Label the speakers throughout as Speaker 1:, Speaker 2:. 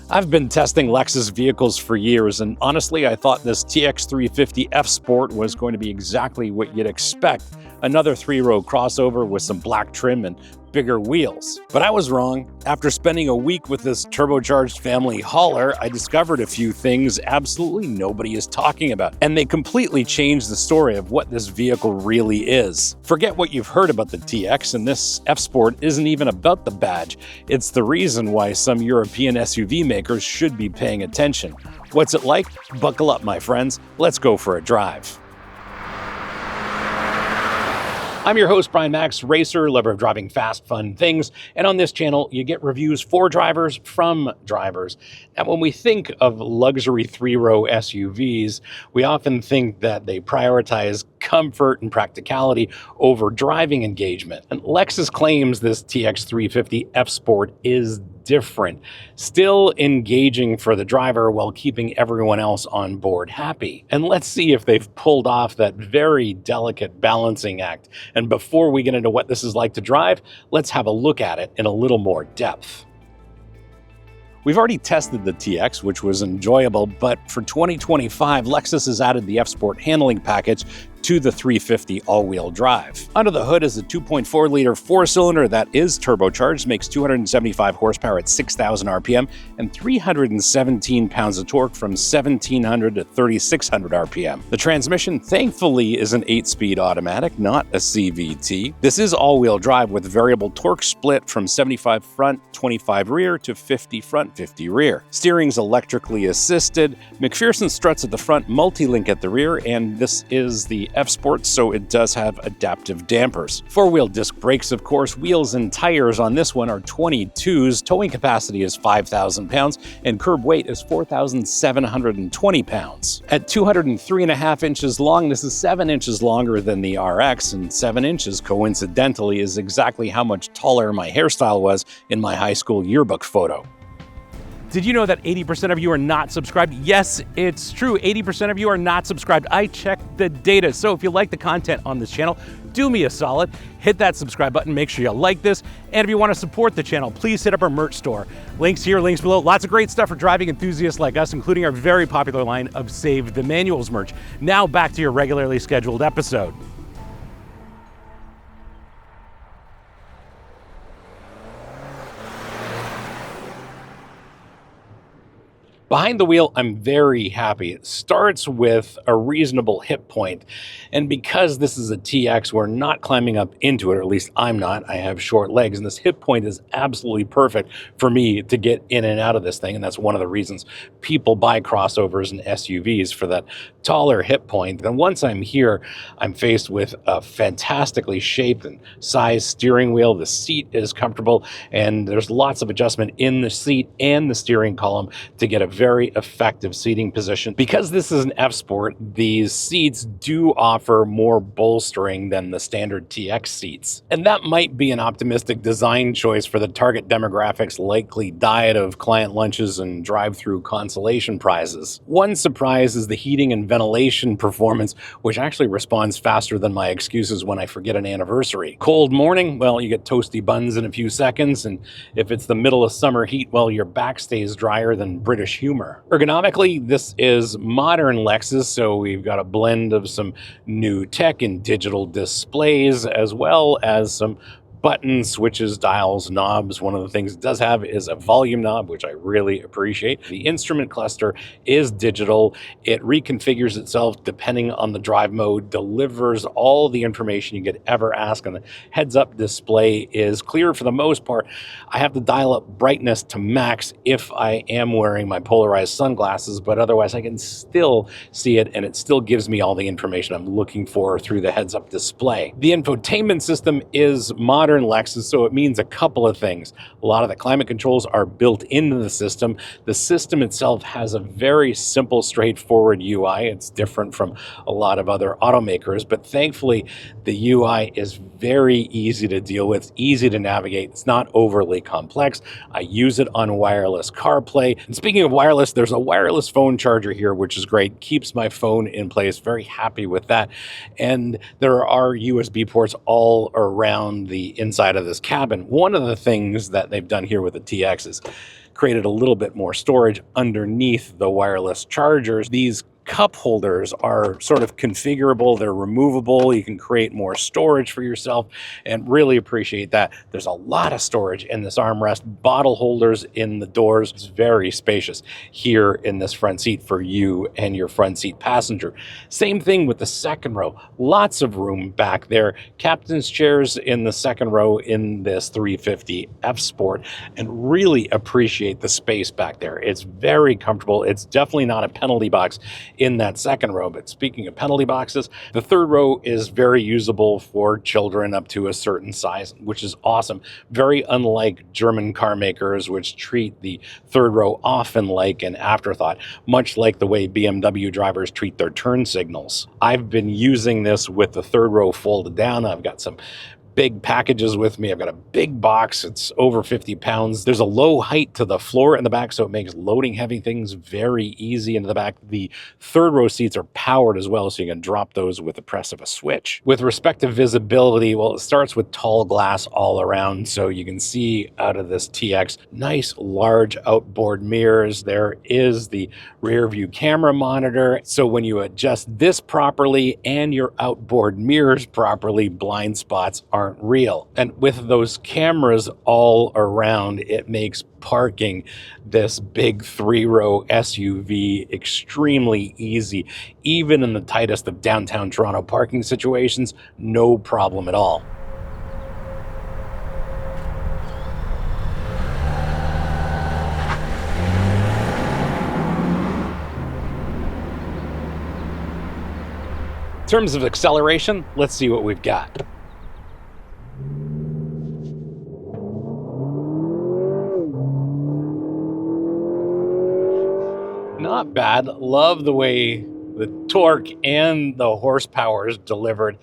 Speaker 1: I've been testing Lexus vehicles for years, and honestly, I thought this TX 350 F Sport was going to be exactly what you'd expect. Another three-row crossover with some black trim and bigger wheels. But I was wrong. After spending a week with this turbocharged family hauler, I discovered a few things absolutely nobody is talking about, and they completely changed the story of what this vehicle really is. Forget what you've heard about the TX, and this F Sport isn't even about the badge. It's the reason why some European SUV makers should be paying attention. What's it like? Buckle up, my friends. Let's go for a drive. I'm your host, Brian Makse, racer, lover of driving fast, fun things. And on this channel, you get reviews for drivers from drivers. And when we think of luxury three-row SUVs, we often think that they prioritize comfort and practicality over driving engagement. And Lexus claims this TX 350 F Sport is different, still engaging for the driver while keeping everyone else on board happy. And let's see if they've pulled off that very delicate balancing act. And before we get into what this is like to drive, let's have a look at it in a little more depth. We've already tested the TX, which was enjoyable, but for 2025, Lexus has added the F Sport handling package to the 350 all-wheel drive. Under the hood is a 2.4-liter four-cylinder that is turbocharged, makes 275 horsepower at 6,000 RPM and 317 pounds of torque from 1,700 to 3,600 RPM. The transmission, thankfully, is an 8-speed automatic, not a CVT. This is all-wheel drive with variable torque split from 75 front, 25 rear to 50 front, 50 rear. Steering's electrically assisted, McPherson struts at the front, multi-link at the rear, and this is the F Sport, so it does have adaptive dampers. Four-wheel disc brakes, of course. Wheels and tires on this one are 22s. Towing capacity is 5,000 pounds, and curb weight is 4,720 pounds. At 203.5 inches long, this is 7 inches longer than the RX, and 7 inches, coincidentally, is exactly how much taller my hairstyle was in my high school yearbook photo. Did you know that 80% of you are not subscribed? Yes, it's true. 80% of you are not subscribed. I checked the data. So if you like the content on this channel, do me a solid, hit that subscribe button, make sure you like this. And if you want to support the channel, please hit up our merch store. Links here, links below. Lots of great stuff for driving enthusiasts like us, including our very popular line of Save the Manuals merch. Now back to your regularly scheduled episode. Behind the wheel, I'm very happy. It starts with a reasonable hip point. And because this is a TX, we're not climbing up into it, or at least I'm not. I have short legs, and this hip point is absolutely perfect for me to get in and out of this thing. And that's one of the reasons people buy crossovers and SUVs, for that taller hip point. And once I'm here, I'm faced with a fantastically shaped and sized steering wheel. The seat is comfortable, and there's lots of adjustment in the seat and the steering column to get a very effective seating position. Because this is an F Sport, these seats do offer more bolstering than the standard TX seats. And that might be an optimistic design choice for the target demographic's likely diet of client lunches and drive-through consolation prizes. One surprise is the heating and ventilation performance, which actually responds faster than my excuses when I forget an anniversary. Cold morning, well, you get toasty buns in a few seconds, and if it's the middle of summer heat, well, your back stays drier than British humor. Ergonomically, this is modern Lexus, so we've got a blend of some new tech and digital displays, as well as some buttons, switches, dials, knobs. One of the things it does have is a volume knob, which I really appreciate. The instrument cluster is digital. It reconfigures itself depending on the drive mode, delivers all the information you could ever ask, and the heads-up display is clear for the most part. I have to dial up brightness to max if I am wearing my polarized sunglasses, but otherwise I can still see it, and it still gives me all the information I'm looking for through the heads-up display. The infotainment system is modern Lexus, so it means a couple of things. A lot of the climate controls are built into the system. The system itself has a very simple, straightforward UI. It's different from a lot of other automakers, but thankfully the UI is very easy to deal with, easy to navigate. It's not overly complex. I use it on wireless CarPlay. And speaking of wireless, there's a wireless phone charger here, which is great. Keeps my phone in place. Very happy with that. And there are USB ports all around the inside of this cabin. One of the things that they've done here with the TX is created a little bit more storage underneath the wireless chargers. These cup holders are sort of configurable. They're removable. You can create more storage for yourself, and really appreciate that. There's a lot of storage in this armrest. Bottle holders in the doors. It's very spacious here in this front seat for you and your front seat passenger. Same thing with the second row. Lots of room back there. Captain's chairs in the second row in this 350 F Sport, and really appreciate the space back there. It's very comfortable. It's definitely not a penalty box in that second row. But speaking of penalty boxes, the third row is very usable for children up to a certain size, which is awesome. Very unlike German car makers, which treat the third row often like an afterthought, much like the way BMW drivers treat their turn signals. I've been using this with the third row folded down. I've got some big packages with me. I've got a big box. It's over 50 pounds. There's a low height to the floor in the back, so it makes loading heavy things very easy into the back. The third row seats are powered as well, so you can drop those with the press of a switch. With respect to visibility, well, it starts with tall glass all around, so you can see out of this TX. Nice, large outboard mirrors. There is the rear view camera monitor, so when you adjust this properly and your outboard mirrors properly, blind spots aren't real. And with those cameras all around, it makes parking this big 3-row SUV extremely easy. Even in the tightest of downtown Toronto parking situations, no problem at all. In terms of acceleration, let's see what we've got. Not bad. Love the way the torque and the horsepower is delivered.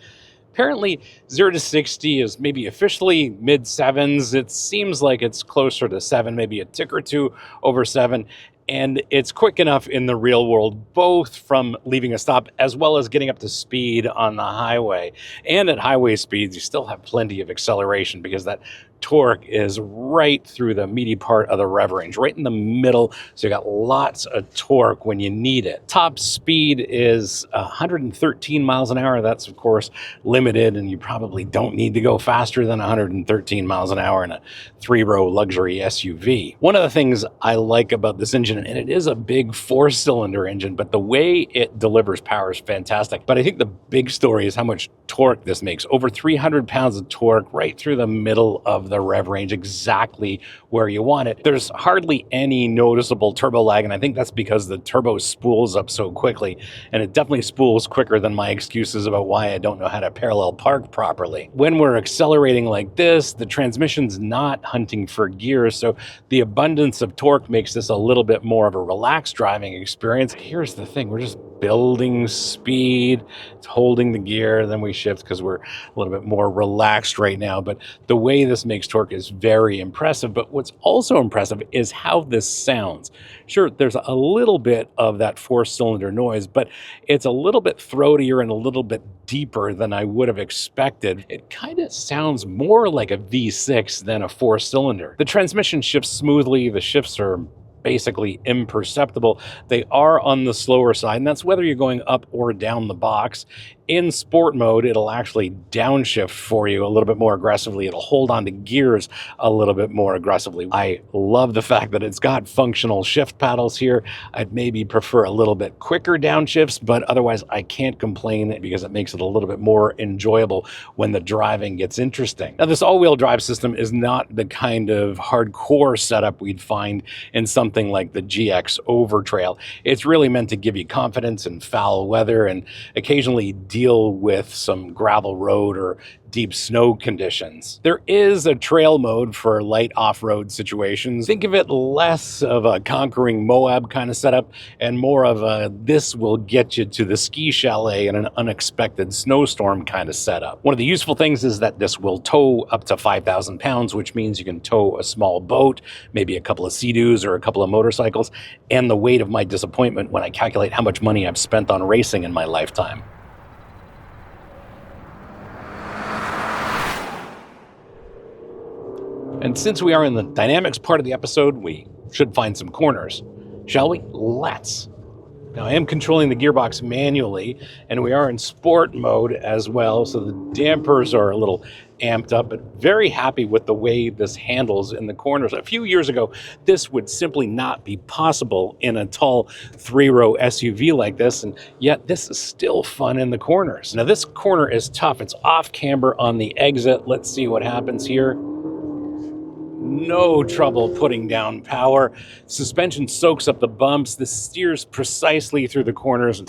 Speaker 1: Apparently 0 to 60 is maybe officially mid sevens. It seems like it's closer to 7, maybe a tick or two over 7. And it's quick enough in the real world, both from leaving a stop as well as getting up to speed on the highway. And at highway speeds, you still have plenty of acceleration because that torque is right through the meaty part of the rev range, right in the middle. So you got lots of torque when you need it. Top speed is 113 miles an hour. That's of course limited, and you probably don't need to go faster than 113 miles an hour in a 3-row luxury SUV. One of the things I like about this engine, and it is a big 4-cylinder engine, but the way it delivers power is fantastic. But I think the big story is how much torque this makes. Over 300 pounds of torque right through the middle of the rev range, exactly where you want it. There's hardly any noticeable turbo lag, and I think that's because the turbo spools up so quickly, and it definitely spools quicker than my excuses about why I don't know how to parallel park properly. When we're accelerating like this, the transmission's not hunting for gears, so the abundance of torque makes this a little bit more of a relaxed driving experience. Here's the thing, we're just building speed. It's holding the gear, then we shift because we're a little bit more relaxed right now. But the way this makes torque is very impressive. But what's also impressive is how this sounds. Sure, there's a little bit of that 4-cylinder noise, but it's a little bit throatier and a little bit deeper than I would have expected. It kind of sounds more like a V6 than a 4-cylinder. The transmission shifts smoothly. The shifts are basically imperceptible. They are on the slower side, and that's whether you're going up or down the box. In sport mode, it'll actually downshift for you a little bit more aggressively. It'll hold on to gears a little bit more aggressively. I love the fact that it's got functional shift paddles here. I'd maybe prefer a little bit quicker downshifts, but otherwise I can't complain because it makes it a little bit more enjoyable when the driving gets interesting. Now, this all-wheel drive system is not the kind of hardcore setup we'd find in something like the GX Overtrail. It's really meant to give you confidence in foul weather and occasionally deal with some gravel road or deep snow conditions. There is a trail mode for light off-road situations. Think of it less of a conquering Moab kind of setup and more of a this will get you to the ski chalet in an unexpected snowstorm kind of setup. One of the useful things is that this will tow up to 5,000 pounds, which means you can tow a small boat, maybe a couple of Sea-Doos or a couple of motorcycles, and the weight of my disappointment when I calculate how much money I've spent on racing in my lifetime. And since we are in the dynamics part of the episode, we should find some corners. Shall we? Let's. Now, I am controlling the gearbox manually, and we are in sport mode as well, so the dampers are a little amped up, but very happy with the way this handles in the corners. A few years ago, this would simply not be possible in a tall three-row SUV like this, and yet this is still fun in the corners. Now, this corner is tough. It's off camber on the exit. Let's see what happens here. No trouble putting down power. Suspension soaks up the bumps. This steers precisely through the corners.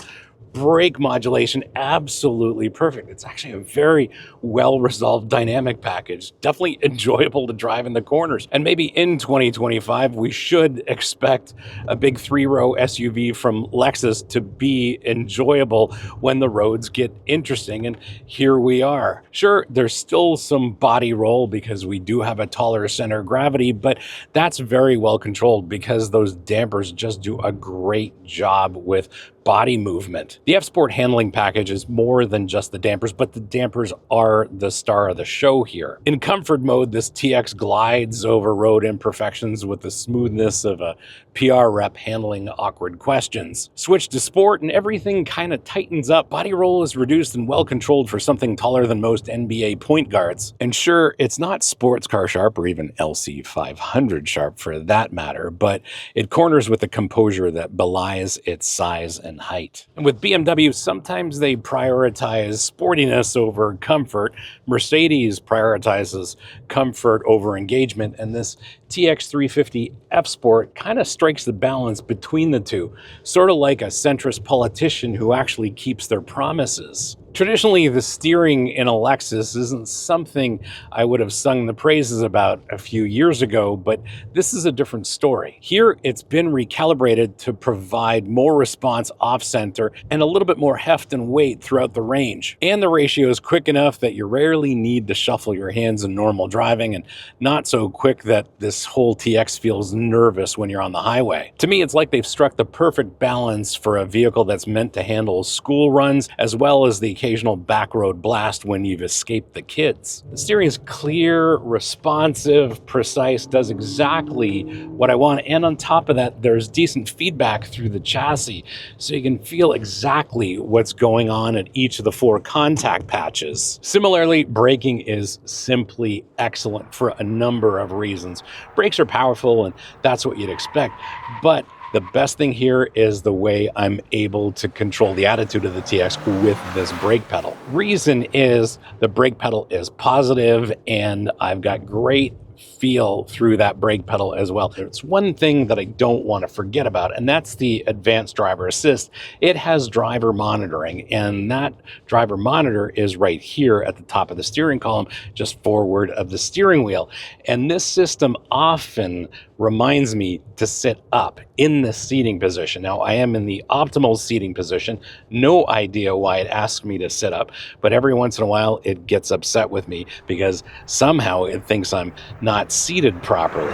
Speaker 1: Brake modulation, absolutely perfect. It's actually a very well-resolved dynamic package. Definitely enjoyable to drive in the corners. And maybe in 2025, we should expect a big three-row SUV from Lexus to be enjoyable when the roads get interesting. And here we are. Sure, there's still some body roll because we do have a taller center of gravity, but that's very well controlled because those dampers just do a great job with body movement. The F-Sport handling package is more than just the dampers, but the dampers are the star of the show here. In comfort mode, this TX glides over road imperfections with the smoothness of a PR rep handling awkward questions. Switch to sport and everything kind of tightens up. Body roll is reduced and well controlled for something taller than most NBA point guards. And sure, it's not sports car sharp or even LC 500 sharp for that matter, but it corners with a composure that belies its size and height. And with BMW, sometimes they prioritize sportiness over comfort. Mercedes prioritizes comfort over engagement, and this TX 350 F-Sport kind of strikes the balance between the two, sort of like a centrist politician who actually keeps their promises. Traditionally, the steering in a Lexus isn't something I would have sung the praises about a few years ago, but this is a different story. Here, it's been recalibrated to provide more response off-center and a little bit more heft and weight throughout the range. And the ratio is quick enough that you rarely need to shuffle your hands in normal driving, and not so quick that this whole TX feels nervous when you're on the highway. To me, it's like they've struck the perfect balance for a vehicle that's meant to handle school runs as well as the occasional backroad blast when you've escaped the kids. The steering is clear, responsive, precise, does exactly what I want, and on top of that, there's decent feedback through the chassis, so you can feel exactly what's going on at each of the 4 contact patches. Similarly, braking is simply excellent for a number of reasons. Brakes are powerful, and that's what you'd expect, but the best thing here is the way I'm able to control the attitude of the TX with this brake pedal. Reason is the brake pedal is positive, and I've got great feel through that brake pedal as well. There's one thing that I don't want to forget about, and that's the advanced driver assist. It has driver monitoring, and that driver monitor is right here at the top of the steering column, just forward of the steering wheel. And this system often reminds me to sit up in the seating position. Now, I am in the optimal seating position. No idea why it asks me to sit up, but every once in a while it gets upset with me because somehow it thinks I'm not seated properly.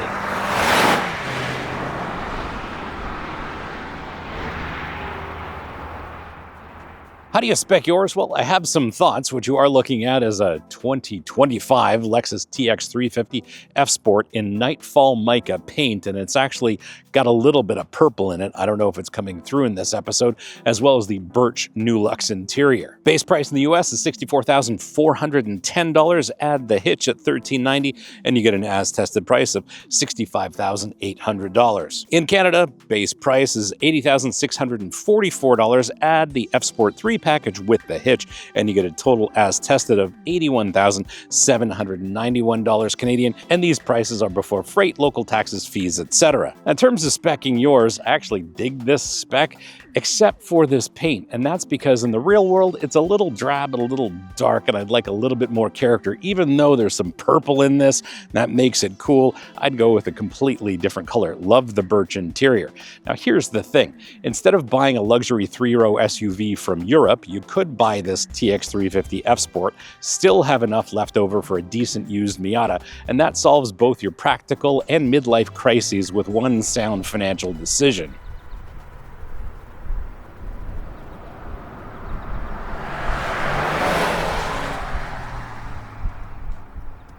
Speaker 1: How do you spec yours? Well, I have some thoughts. What you are looking at is a 2025 Lexus TX 350 F-Sport in Nightfall Mica paint, and it's actually got a little bit of purple in it. I don't know if it's coming through in this episode, as well as the Birch New Lux interior. Base price in the US is $64,410. Add the hitch at $1,390, and you get an as-tested price of $65,800. In Canada, base price is $80,644. Add the F-Sport 3 package with the hitch, and you get a total as tested of $81,791 Canadian, and these prices are before freight, local taxes, fees, etc. In terms of speccing yours, I actually dig this spec, except for this paint, and that's because in the real world, it's a little drab and a little dark, and I'd like a little bit more character. Even though there's some purple in this, that makes it cool, I'd go with a completely different color. Love the birch interior. Now, here's the thing. Instead of buying a luxury 3-row SUV from Europe, you could buy this TX 350 F-Sport, still have enough left over for a decent used Miata, and that solves both your practical and midlife crises with one sound financial decision.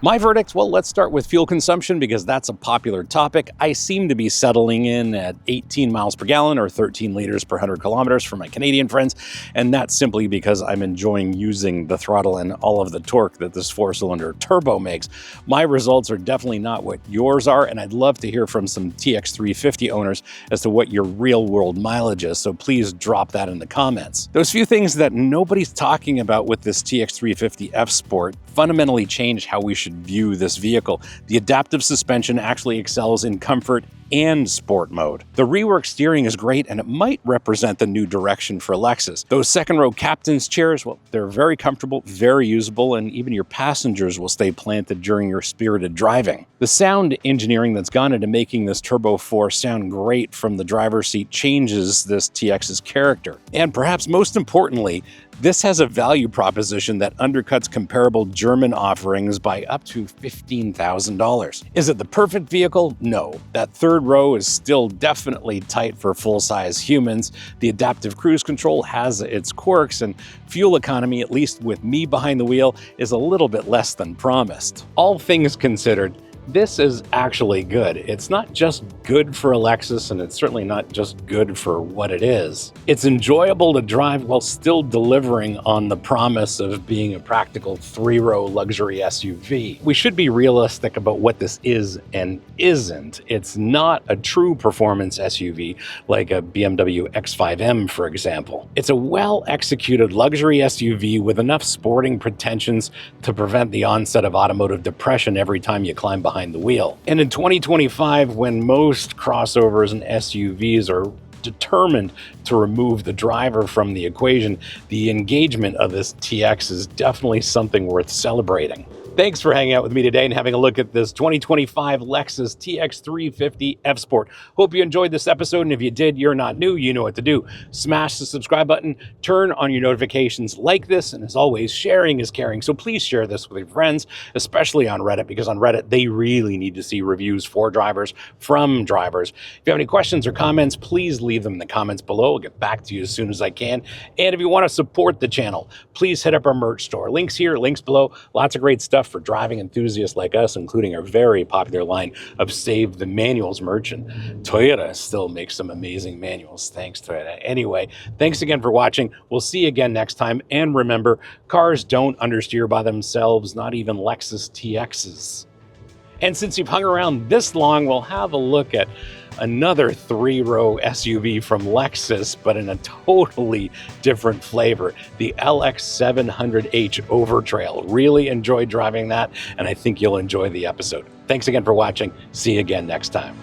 Speaker 1: My verdict, well, let's start with fuel consumption because that's a popular topic. I seem to be settling in at 18 miles per gallon or 13 liters per 100 kilometers for my Canadian friends, and that's simply because I'm enjoying using the throttle and all of the torque that this four-cylinder turbo makes. My results are definitely not what yours are, and I'd love to hear from some TX350 owners as to what your real-world mileage is, so please drop that in the comments. Those few things that nobody's talking about with this TX350 F Sport fundamentally change how we should view this vehicle. The adaptive suspension actually excels in comfort and sport mode. The rework steering is great, and it might represent the new direction for Lexus. Those second row captain's chairs, well, they're very comfortable, very usable, and even your passengers will stay planted during your spirited driving. The sound engineering that's gone into making this Turbo 4 sound great from the driver's seat changes this TX's character. And perhaps most importantly, this has a value proposition that undercuts comparable German offerings by up to $15,000. Is it the perfect vehicle? No. That third row is still definitely tight for full-size humans. The adaptive cruise control has its quirks, and fuel economy, at least with me behind the wheel, is a little bit less than promised. All things considered, this is actually good. It's not just good for a Lexus, and it's certainly not just good for what it is. It's enjoyable to drive while still delivering on the promise of being a practical three-row luxury SUV. We should be realistic about what this is and isn't. It's not a true performance SUV like a BMW X5M, for example. It's a well-executed luxury SUV with enough sporting pretensions to prevent the onset of automotive depression every time you climb behind the wheel. And in 2025, when most crossovers and SUVs are determined to remove the driver from the equation, the engagement of this TX is definitely something worth celebrating. Thanks for hanging out with me today and having a look at this 2025 Lexus TX350 F Sport. Hope you enjoyed this episode, and if you did, you're not new, you know what to do. Smash the subscribe button, turn on your notifications, like this, and as always, sharing is caring. So please share this with your friends, especially on Reddit, because on Reddit, they really need to see reviews for drivers from drivers. If you have any questions or comments, please leave them in the comments below. I'll get back to you as soon as I can. And if you want to support the channel, please hit up our merch store. Links here, links below, lots of great stuff for driving enthusiasts like us, including our very popular line of Save the Manuals merch. And Toyota still makes some amazing manuals. Thanks, Toyota. Anyway, thanks again for watching. We'll see you again next time. And remember, cars don't understeer by themselves, not even Lexus TXs. And since you've hung around this long, we'll have a look at another three-row SUV from Lexus, but in a totally different flavor, the LX700H Overtrail. Really enjoyed driving that, and I think you'll enjoy the episode. Thanks again for watching. See you again next time.